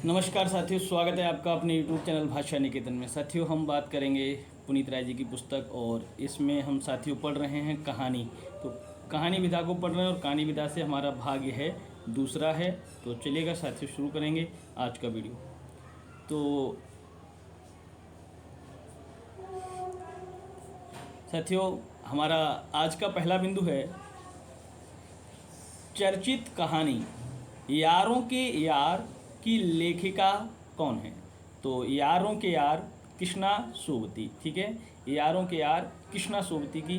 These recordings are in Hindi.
नमस्कार साथियों, स्वागत है आपका अपने YouTube चैनल भाषा निकेतन में। साथियों, हम बात करेंगे पुनीत राय जी की पुस्तक और इसमें हम साथियों पढ़ रहे हैं कहानी। तो कहानी विधा को पढ़ रहे हैं और कहानी विधा से हमारा भाग यह है दूसरा है। तो चलिएगा साथियों, शुरू करेंगे आज का वीडियो। तो साथियों, हमारा आज का पहला बिंदु है चर्चित कहानी यारों के यार की लेखिका कौन है। तो यारों के यार कृष्णा सोबती, ठीक है, यारों के यार कृष्णा सोबती की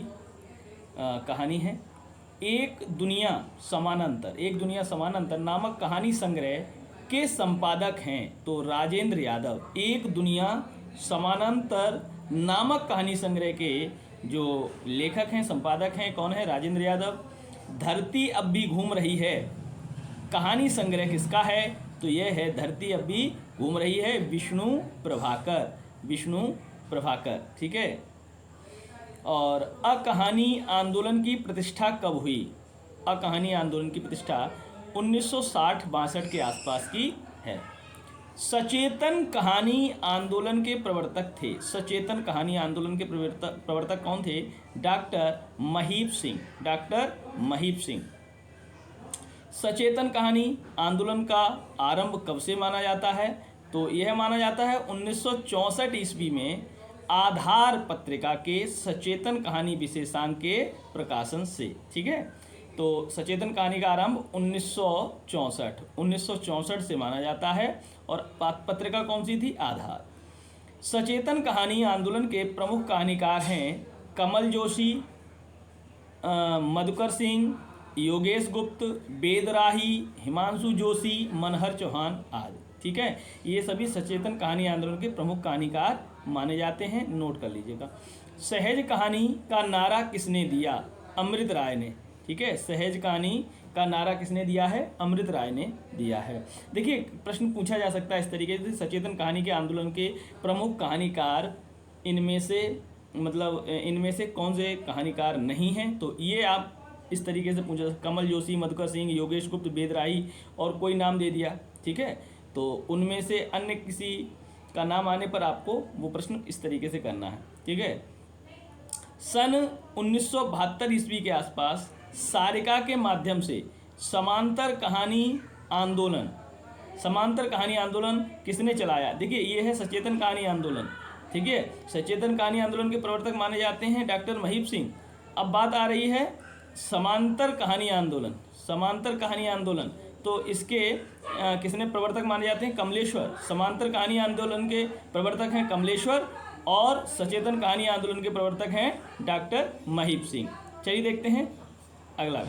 कहानी है। एक दुनिया समानांतर नामक कहानी संग्रह के संपादक हैं तो राजेंद्र यादव। एक दुनिया समानांतर नामक कहानी संग्रह के जो लेखक हैं, संपादक हैं, कौन है? राजेंद्र यादव। धरती अब भी घूम रही है कहानी संग्रह किसका है? तो यह है धरती अब भी घूम रही है, विष्णु प्रभाकर, ठीक है। और अकहानी आंदोलन की प्रतिष्ठा कब हुई? अकहानी आंदोलन की प्रतिष्ठा 1960-62 के आसपास की है। सचेतन कहानी आंदोलन के प्रवर्तक थे। सचेतन कहानी आंदोलन के प्रवर्तक कौन थे? डॉक्टर महीप सिंह। सचेतन कहानी आंदोलन का आरंभ कब से माना जाता है? तो यह माना जाता है 1964 ईस्वी में आधार पत्रिका के सचेतन कहानी विशेषांक के प्रकाशन से, ठीक है। तो सचेतन कहानी का आरंभ 1964 से माना जाता है और पत्रिका कौन सी थी? आधार। सचेतन कहानी आंदोलन के प्रमुख कहानीकार हैं कमल जोशी, मधुकर सिंह, योगेश गुप्त, वेद राही, हिमांशु जोशी, मनहर चौहान आदि, ठीक है। ये सभी सचेतन कहानी आंदोलन के प्रमुख कहानीकार माने जाते हैं, नोट कर लीजिएगा। सहज कहानी का नारा किसने दिया? अमृत राय ने, ठीक है। सहज कहानी का नारा किसने दिया है? अमृत राय ने दिया है। देखिए, प्रश्न पूछा जा सकता है इस तरीके से, सचेतन कहानी के आंदोलन के प्रमुख कहानीकार इनमें से कौन से कहानीकार नहीं हैं? तो ये आप इस तरीके से पूछा, कमल जोशी, मधुकर सिंह, योगेश गुप्त, वेद राही और कोई नाम दे दिया, ठीक है। तो उनमें से अन्य किसी का नाम आने पर आपको वो प्रश्न इस तरीके से करना है, ठीक है। सन 1972 ईस्वी के आसपास सारिका के माध्यम से समांतर कहानी आंदोलन किसने चलाया? देखिए, ये है सचेतन कहानी आंदोलन, ठीक है। सचेतन कहानी आंदोलन के प्रवर्तक माने जाते हैं डॉक्टर महीप सिंह। अब बात आ रही है समांतर कहानी आंदोलन, तो इसके किसने प्रवर्तक माने जाते हैं? कमलेश्वर। समांतर कहानी आंदोलन के प्रवर्तक हैं कमलेश्वर और सचेतन कहानी आंदोलन के प्रवर्तक हैं डॉक्टर महीप सिंह। चलिए देखते हैं अगला।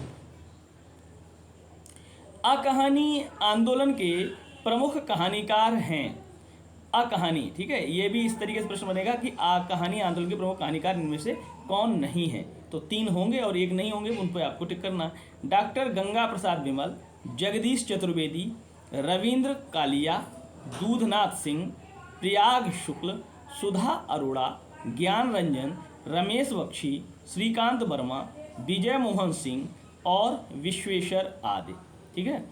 अकहानी आंदोलन के प्रमुख कहानीकार हैं। अकहानी, ठीक है, ये भी इस तरीके से प्रश्न बनेगा कि अकहानी आंदोलन के प्रमुख कहानीकार इनमें से कौन नहीं है? तो 3 होंगे और 1 नहीं होंगे, उन पर आपको टिक करना। डॉक्टर गंगा प्रसाद बिमल, जगदीश चतुर्वेदी, रविंद्र कालिया, दूधनाथ सिंह, प्रयाग शुक्ल, सुधा अरोड़ा, ज्ञान रंजन, रमेश बख्शी, श्रीकांत वर्मा, विजय मोहन सिंह और विश्वेश्वर आदि, ठीक है।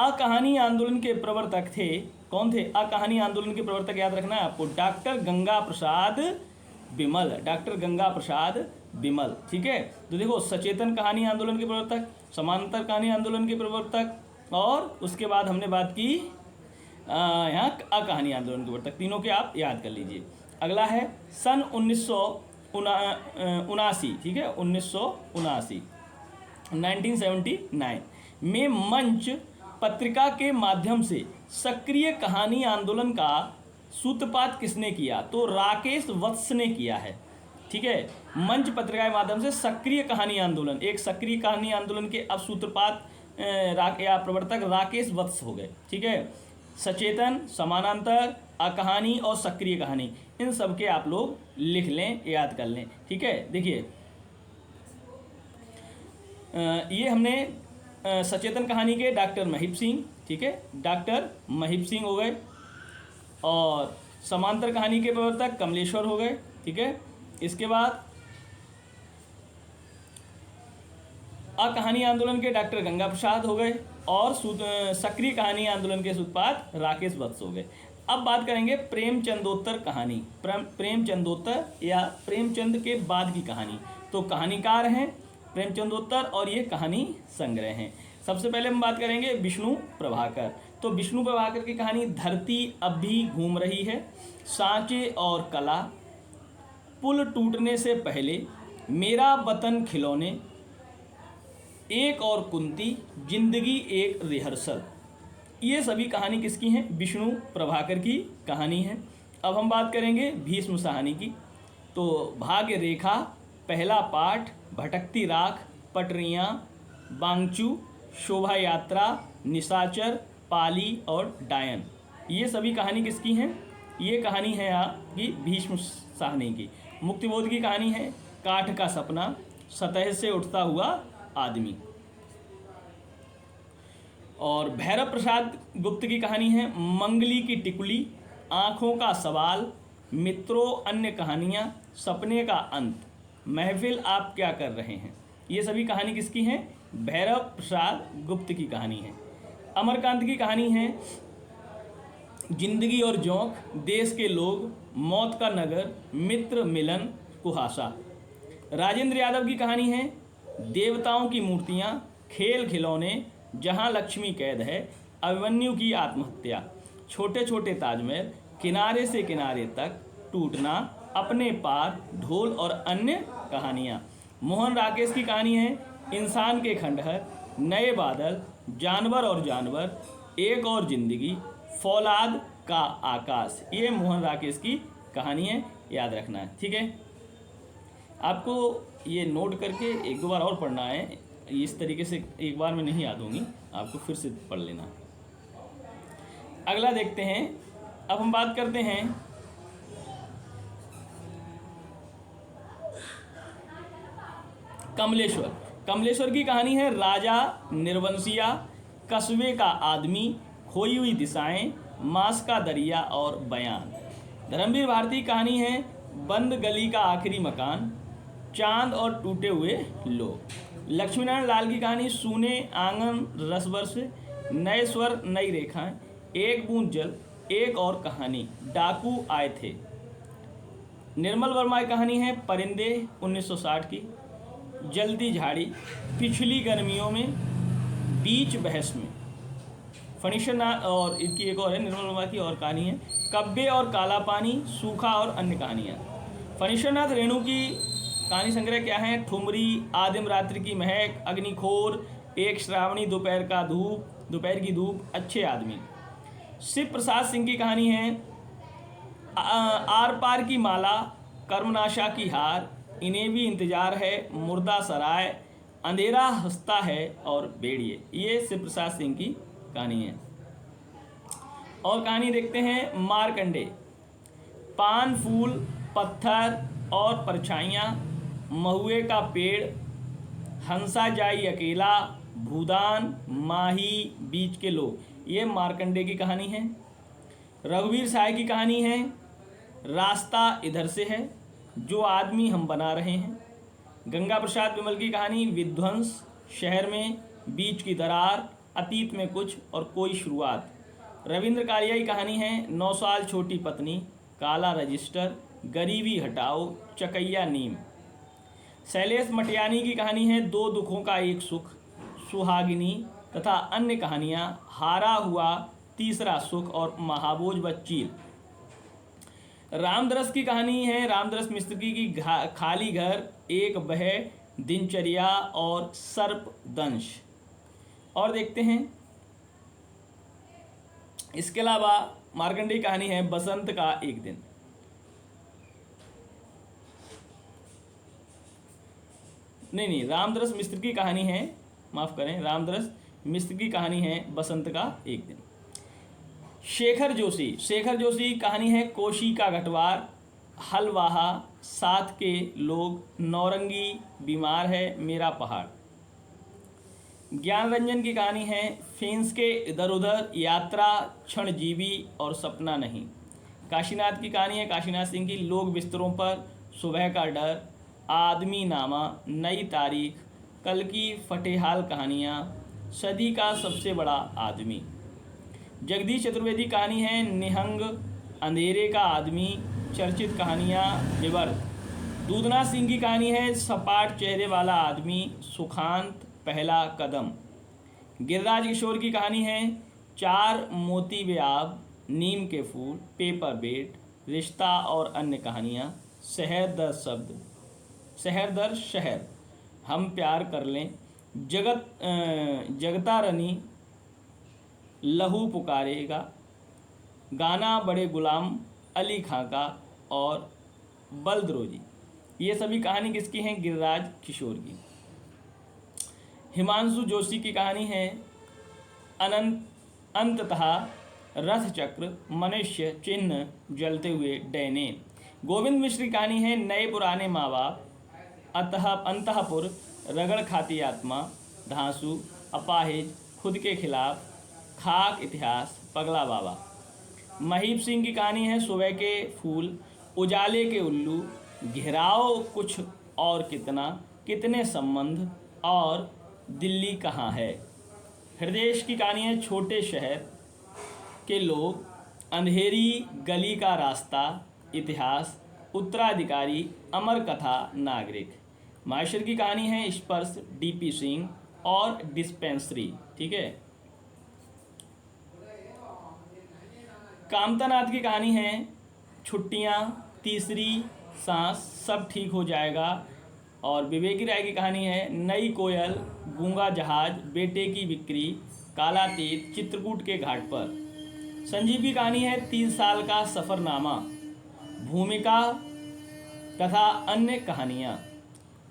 अकहानी आंदोलन के प्रवर्तक थे, कौन थे? अकहानी आंदोलन के प्रवर्तक याद रखना है आपको, डॉक्टर गंगा प्रसाद बिमल, ठीक है। तो देखो, सचेतन कहानी आंदोलन के प्रवर्तक, समांतर कहानी आंदोलन के प्रवर्तक और उसके बाद हमने बात की यहाँ अकहानी आंदोलन के प्रवर्तक, तीनों के आप याद कर लीजिए। अगला है सन 1979, ठीक है, 1979 में मंच पत्रिका के माध्यम से सक्रिय कहानी आंदोलन का सूत्रपात किसने किया? तो राकेश वत्स ने किया है, ठीक है। मंच पत्रिका के माध्यम से सक्रिय कहानी आंदोलन, एक सक्रिय कहानी आंदोलन के अब सूत्रपात या प्रवर्तक राकेश वत्स हो गए, ठीक है। सचेतन, समानांतर, अकहानी और सक्रिय कहानी, इन सब के आप लोग लिख लें, याद कर लें, ठीक है। देखिए, ये हमने सचेतन कहानी के डॉक्टर महीप सिंह, ठीक है, डॉक्टर महीप सिंह हो गए और समांतर कहानी के प्रवर्तक कमलेश्वर हो गए, ठीक है। इसके बाद अकहानी आंदोलन के डॉक्टर गंगा प्रसाद हो गए, और सक्रिय कहानी आंदोलन के सूत्रपात राकेश वत्स हो गए। अब बात करेंगे प्रेमचंदोत्तर कहानी, प्रेमचंदोत्तर या प्रेमचंद के बाद की कहानी। तो कहानीकार हैं प्रेमचंदोत्तर और ये कहानी संग्रह हैं। सबसे पहले हम बात करेंगे विष्णु प्रभाकर। तो विष्णु प्रभाकर की कहानी धरती अब भी घूम रही है, सांचे और कला, पुल टूटने से पहले, मेरा वतन खिलौने, एक और कुंती, जिंदगी एक रिहर्सल। ये सभी कहानी किसकी हैं? विष्णु प्रभाकर की कहानी है। अब हम बात करेंगे भीष्म साहनी की। तो भाग्य रेखा, पहला पाठ, भटकती राख, पटरियाँ, बांगचू, शोभा यात्रा, निशाचर, पाली और डायन, ये सभी कहानी किसकी हैं? ये कहानी है आपकी भीष्म साहनी की। मुक्तिबोध की कहानी है काठ का सपना, सतह से उठता हुआ आदमी। और भैरव प्रसाद गुप्त की कहानी है मंगली की टिकुली, आँखों का सवाल, मित्रों अन्य कहानियाँ, सपने का अंत, महफिल आप क्या कर रहे हैं। ये सभी कहानी किसकी हैं? भैरव प्रसाद गुप्त की कहानी है। अमरकांत की कहानी है जिंदगी और जोंक, देश के लोग, मौत का नगर, मित्र मिलन, कुहासा। राजेंद्र यादव की कहानी है देवताओं की मूर्तियाँ, खेल खिलौने, जहाँ लक्ष्मी कैद है, अभिमन्यु की आत्महत्या, छोटे छोटे ताजमहल, किनारे से किनारे तक, टूटना, अपने पार, ढोल और अन्य कहानियाँ। मोहन राकेश की कहानी है इंसान के खंडहर, नए बादल, जानवर और जानवर, एक और जिंदगी, फौलाद का आकाश। ये मोहन राकेश की कहानी है, याद रखना है, ठीक है। आपको ये नोट करके एक दो बार और पढ़ना है, इस तरीके से एक बार में नहीं याद होंगी, आपको फिर से पढ़ लेना। अगला देखते हैं। अब हम बात करते हैं कमलेश्वर। कमलेश्वर की कहानी है राजा निर्वंशिया, कस्बे का आदमी, खोई हुई दिशाएं, मांस का दरिया और बयान। धर्मवीर भारती की कहानी है बंद गली का आखिरी मकान, चांद और टूटे हुए लोग। लक्ष्मीनारायण लाल की कहानी सूने आंगन रसबरस, नए स्वर नई रेखाएं, एक बूंद जल, एक और कहानी, डाकू आए थे। निर्मल वर्मा की कहानी है परिंदे 1960 की, जल्दी झाड़ी, पिछली गर्मियों में, बीच बहस में। फणीश्वरनाथ और इनकी एक और है निर्मल वर्मा की और कहानी है कब्बे और काला पानी, सूखा और अन्य कहानियाँ। फणीश्वरनाथ रेणु की कहानी संग्रह क्या है? ठुमरी, आदिम रात्रि की महक, अग्निखोर, एक श्रावणी दोपहर की धूप, अच्छे आदमी। शिव प्रसाद सिंह की कहानी है आर पार की माला, कर्मनाशा की हार, इन्हें भी इंतजार है, मुर्दा सराय, अंधेरा हंसता है और बेड़िए। ये शिव प्रसाद सिंह की कहानी है। और कहानी देखते हैं मारकंडे। पान फूल, पत्थर और परछाइयाँ, महुए का पेड़, हंसा जाई अकेला, भूदान, माही, बीच के लोग। ये मारकंडे की कहानी है। रघुवीर साय की कहानी है रास्ता इधर से है, जो आदमी हम बना रहे हैं। गंगा प्रसाद विमल की कहानी विध्वंस, शहर में, बीच की दरार, अतीत में कुछ और कोई शुरुआत। रविंद्र कालिया की कहानी है 9 साल छोटी पत्नी, काला रजिस्टर, गरीबी हटाओ, चकैया नीम। शैलेश मटियानी की कहानी है 2 दुखों का एक सुख, सुहागिनी तथा अन्य कहानियाँ, हारा हुआ, तीसरा सुख और महाबोझ व चील। रामदरस की कहानी है रामदरस मिश्र की खाली घर, एक बह, दिनचर्या और सर्पदंश। और देखते हैं इसके अलावा मार्कंडेय कहानी है बसंत का एक दिन। नहीं, रामदरस मिश्र की कहानी है, माफ़ करें, रामदरस मिश्र की कहानी है बसंत का एक दिन। शेखर जोशी कहानी है कोशी का गटवार, हलवाहा, साथ के लोग, नौरंगी, बीमार है, मेरा पहाड़। ज्ञान रंजन की कहानी है फेंस के इधर उधर, यात्रा, क्षणजीवी और सपना नहीं। काशीनाथ की कहानी है काशीनाथ सिंह की लोग बिस्तरों पर, सुबह का डर, आदमी नामा, नई तारीख, कल की फटेहाल कहानियाँ, सदी का सबसे बड़ा आदमी। जगदीश चतुर्वेदी कहानी है निहंग, अंधेरे का आदमी, चर्चित कहानियाँ विवर्त। दूधनाथ सिंह की कहानी है सपाट चेहरे वाला आदमी, सुखांत, पहला कदम। गिरिराज किशोर की कहानी है चार मोती बेआब, नीम के फूल, पेपर बेट, रिश्ता और अन्य कहानियाँ, शहर दर शब्द, शहर दर शहर, हम प्यार कर लें, जगता रनी, लहू पुकारेगा, गाना बड़े गुलाम अली खां का और बल्दरोजी। ये सभी कहानी किसकी हैं? गिरिराज किशोर की। हिमांशु जोशी की कहानी है अंततः रथ चक्र, मनुष्य चिन्ह, जलते हुए डैने। गोविंद मिश्र की कहानी है नए पुराने माँ बाप, अंतःपुर, रगड़ खाती आत्मा, धांसू, अपाहिज, खुद के खिलाफ, खाक इतिहास, पगला बाबा। महीप सिंह की कहानी है सुबह के फूल, उजाले के उल्लू, घेराव कुछ और कितना, कितने संबंध और दिल्ली कहाँ है। हृदय की कहानी है छोटे शहर के लोग, अंधेरी गली का रास्ता, इतिहास, उत्तराधिकारी, अमर कथा, नागरिक। माहेश्वर की कहानी है स्पर्श, डीपी सिंह और डिस्पेंसरी। ठीक है। कामतानाथ की कहानी है छुट्टियां, तीसरी सांस, सब ठीक हो जाएगा। और विवेकी राय की कहानी है नई कोयल, गूंगा जहाज, बेटे की बिक्री, काला तीर, चित्रकूट के घाट पर। संजीव की कहानी है 3 साल का सफ़रनामा, भूमिका तथा अन्य कहानियाँ।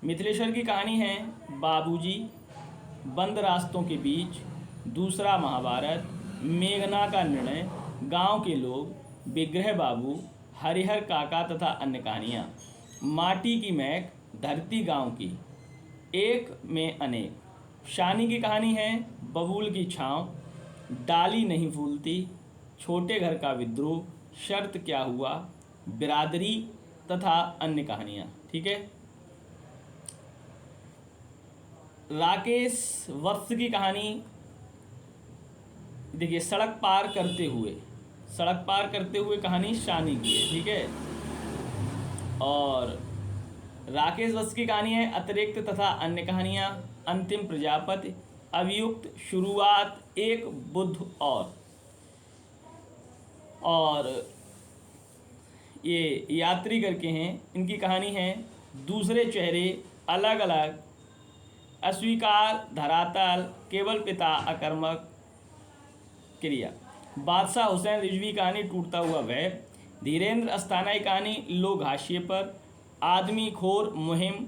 मिथिलेश्वर की कहानी है बाबूजी, बंद रास्तों के बीच, दूसरा महाभारत, मेघना का निर्णय, गांव के लोग, विग्रह बाबू, हरिहर काका तथा अन्य कहानियाँ। माटी की महक, धरती गांव की, एक में अनेक। शानी की कहानी है बबूल की छाँव, डाली नहीं फूलती, छोटे घर का विद्रोह, शर्त क्या हुआ, बिरादरी तथा अन्य कहानियाँ। ठीक है। राकेश वत्स की कहानी देखिए सड़क पार करते हुए कहानी शानी की है। ठीक है। और राकेश वत्स की कहानी है अतिरिक्त तथा अन्य कहानियाँ, अंतिम प्रजापति, अभियुक्त, शुरुआत, एक बुद्ध और ये यात्री करके हैं, इनकी कहानी है दूसरे चेहरे, अलग अलग, अस्वीकार, धरातल, केवल पिता, अकर्मक, क्रिया। बादशाह हुसैन रिजवी कहानी टूटता हुआ वह, धीरेन्द्र अस्थाना की कहानी लोग हाशिए पर, आदमी खोर मुहिम,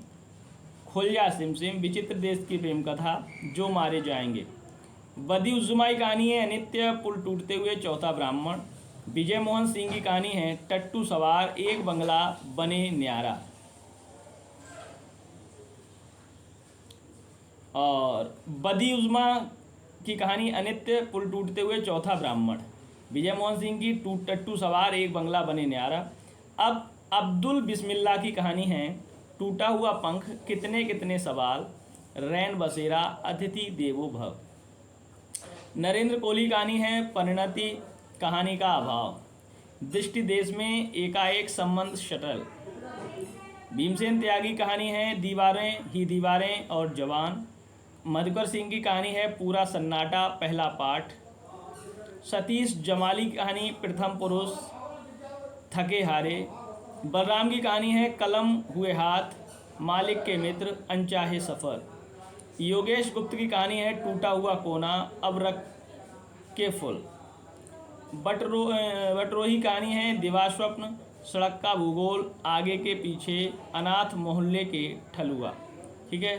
खुलजा सिमसिम, विचित्र देश की प्रेम कथा, जो मारे जाएंगे। बदी-उज़्ज़मा की कहानी है अनित्य, पुल टूटते हुए, चौथा ब्राह्मण। विजय मोहन सिंह की कहानी है टट्टू सवार, एक बंगला बने न्यारा। और बदी-उज़्ज़मा की कहानी अनित्य, पुल टूटते हुए, चौथा ब्राह्मण। विजय मोहन सिंह की टट्टू सवार, एक बंगला बने न्यारा। अब अब्दुल बिस्मिल्लाह की कहानी है टूटा हुआ पंख, कितने कितने सवाल, रैन बसेरा, अतिथि देवो भव। नरेंद्र कोहली की कहानी है परिणति, कहानी का अभाव, दृष्टि देश में, एकाएक संबंध, शटल। भीमसेन त्यागी की कहानी है दीवारें ही दीवारें और जवान। मधुकर सिंह की कहानी है पूरा सन्नाटा, पहला पाठ। सतीश जमाली की कहानी प्रथम पुरुष, थके हारे। बलराम की कहानी है कलम हुए हाथ, मालिक के मित्र, अनचाहे सफ़र। योगेश गुप्त की कहानी है टूटा हुआ कोना, अब रख के फूल। बटरोही कहानी है दिवास्वप्न, सड़क का भूगोल, आगे के पीछे, अनाथ मोहल्ले के ठलुआ। ठीक है।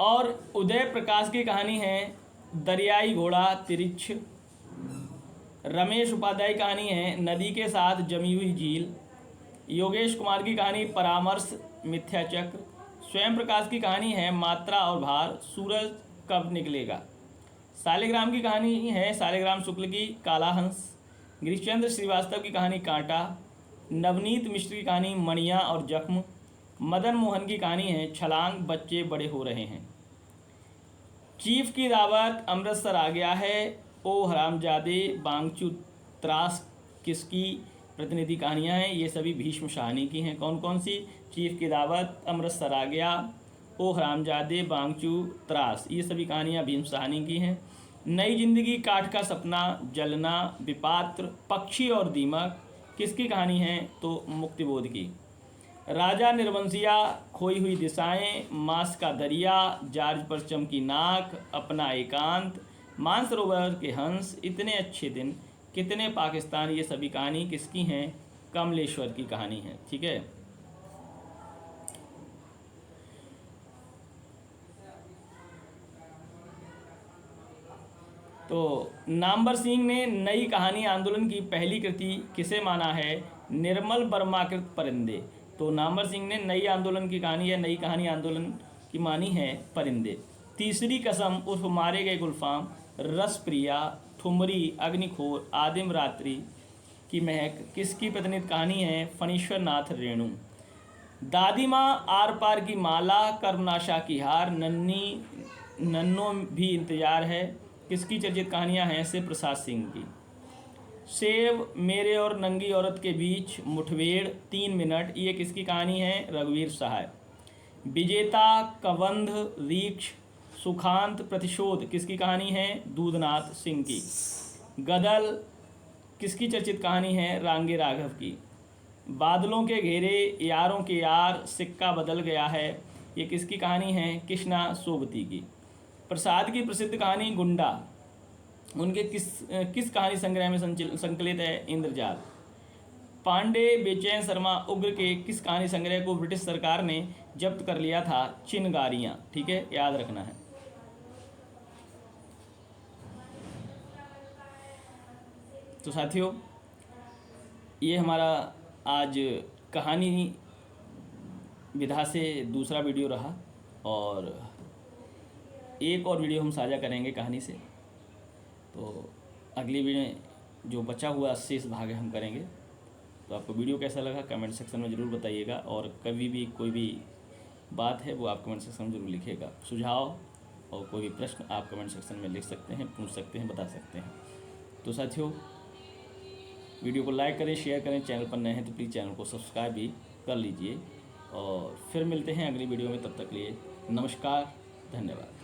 और उदय प्रकाश की कहानी है दरियाई घोड़ा, तिरिच्छ। रमेश उपाध्याय की कहानी है नदी के साथ जमी हुई झील। योगेश कुमार की कहानी परामर्श, मिथ्या चक्र। स्वयं प्रकाश की कहानी है मात्रा और भार, सूरज कब निकलेगा। शालिग्राम की कहानी है शालिग्राम शुक्ल की काला हंस। गिरीशचंद्र श्रीवास्तव की कहानी कांटा। नवनीत मिश्र की कहानी मणियाँ और जख्म। मदन मोहन की कहानी है छलांग बच्चे बड़े हो रहे हैं। चीफ की दावत अमृतसर आ गया है, ओ हरामजादे बांगचू त्रास किसकी प्रतिनिधि कहानियाँ हैं? ये सभी भीष्म शाहनी की हैं। कौन कौन सी? चीफ की दावत, अमृतसर आ गया, ओ हरामजादे बांगचू त्रास, ये सभी कहानियाँ भीष्म शाहनी की हैं। नई जिंदगी, काठ का सपना, जलना, विपात्र, पक्षी और दीमक किसकी कहानी है? तो मुक्तिबोध की। राजा निर्वंशिया, खोई हुई दिशाएं, मांस का दरिया, जार्ज पर चमकी नाक, अपना एकांत, मानसरोवर के हंस, इतने अच्छे दिन, कितने पाकिस्तान, ये सभी कहानी किसकी हैं? कमलेश्वर की कहानी है। ठीक है। तो नामवर सिंह ने नई कहानी आंदोलन की पहली कृति किसे माना है? निर्मल वर्माकृत परिंदे। तो नामवर सिंह ने नई आंदोलन की कहानी या नई कहानी आंदोलन की मानी है परिंदे। तीसरी कसम उर्फ मारे गए गुलफाम, रसप्रिया, ठुमरी, अग्निखोर, आदिम रात्रि की महक किसकी प्रतिनिधि कहानी है? फणीश्वर नाथ रेणु। दादी माँ, आर पार की माला, कर्मनाशा की हार, नन्नो भी इंतजार है किसकी चर्चित कहानियाँ हैं? शिव प्रसाद सिंह की। सेव, मेरे और नंगी औरत के बीच मुठभेड़, 3 मिनट, ये किसकी कहानी है? रघुवीर सहाय। विजेता, कबंध, रीक्ष, सुखांत, प्रतिशोध किसकी कहानी है? दूधनाथ सिंह की। गदल किसकी चर्चित कहानी है? रांगे राघव की। बादलों के घेरे, यारों के यार, सिक्का बदल गया है, ये किसकी कहानी है? कृष्णा सोबती की। प्रसाद की प्रसिद्ध कहानी गुंडा, उनके किस कहानी संग्रह में संकलित है? इंद्रजाल। पांडे, बेचैन शर्मा, उग्र के किस कहानी संग्रह को ब्रिटिश सरकार ने जब्त कर लिया था? चिनगारियाँ। ठीक है, याद रखना है। तो साथियों, ये हमारा आज कहानी विधा से दूसरा वीडियो रहा और एक और वीडियो हम साझा करेंगे कहानी से। तो अगली वीडियो जो बचा हुआ शेष भाग हम करेंगे। तो आपको वीडियो कैसा लगा कमेंट सेक्शन में ज़रूर बताइएगा, और कभी भी कोई भी बात है वो आप कमेंट सेक्शन में ज़रूर लिखिएगा। सुझाव और कोई भी प्रश्न आप कमेंट सेक्शन में लिख सकते हैं, पूछ सकते हैं, बता सकते हैं। तो साथियों, वीडियो को लाइक करें, शेयर करें, चैनल पर नए हैं तो प्लीज़ चैनल को सब्सक्राइब भी कर लीजिए। और फिर मिलते हैं अगली वीडियो में, तब तक के लिए नमस्कार, धन्यवाद।